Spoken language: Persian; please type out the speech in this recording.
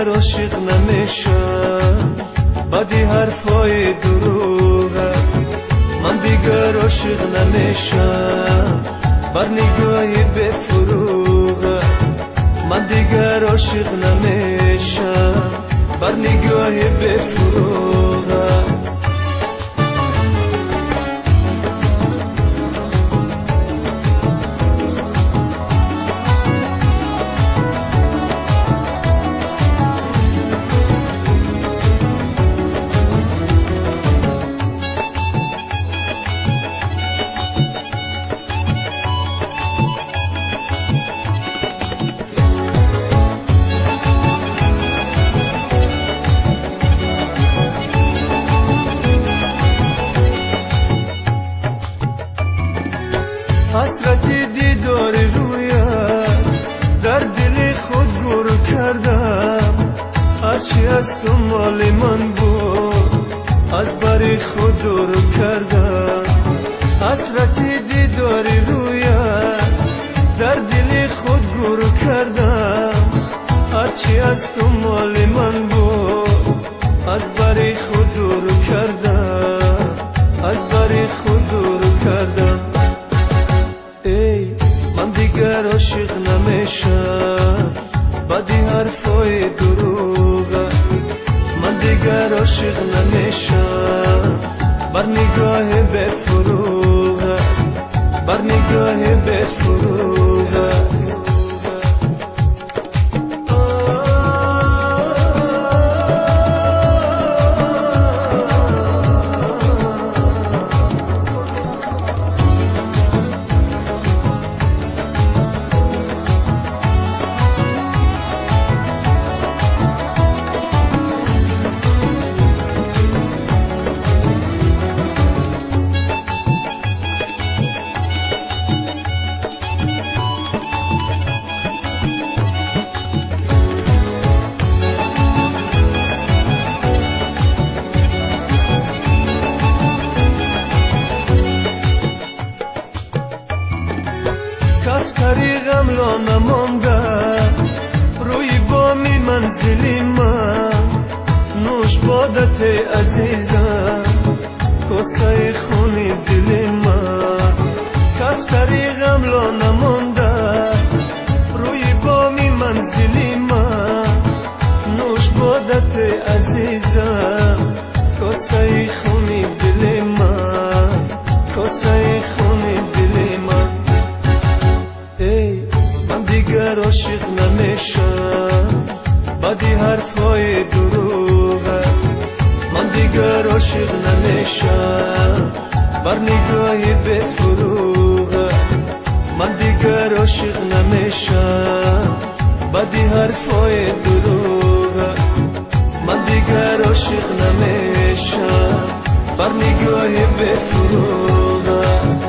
دیگر عاشق نمیشم بدی حرفای دروغه. من دیگر عاشق نمیشم بر نگاهی به فروغه. من دیگر عاشق نمیشم بر نگاهی به فروغه. حسرتی دیدار رویت در دل خود گور کردم. هرچی از تو مال من بود از بر خود دور کردم. حسرتی دیدار رویت در دل خود گور کردم. هرچی از تو مال من بود از بر خود دور کردم. از بر خود دور کردم. ای من دیگر عاشق نمیشم بدی حرفای دروغه. من دیگر عاشق نمیشم بر نگاه به فروغه. بر نگاه به فروغه. کس طریقم را نمانده روی بامی منزلی من. نوش بادت عزیزم کاسه خونی دل من. کس طریقم را نمانده روی بامی منزلی من. نوش بادت عزیزم کاسه خونی دل من. کاسه خونی دل من. ای من دیگر عاشق نمیشم بدی حرفای دروغه. من دیگر عاشق نمیشم بر نگاهی به فروغه. من دیگر عاشق نمیشم بدی حرفای دروغه. من دیگر عاشق نمیشم بر نگاهی به فروغه.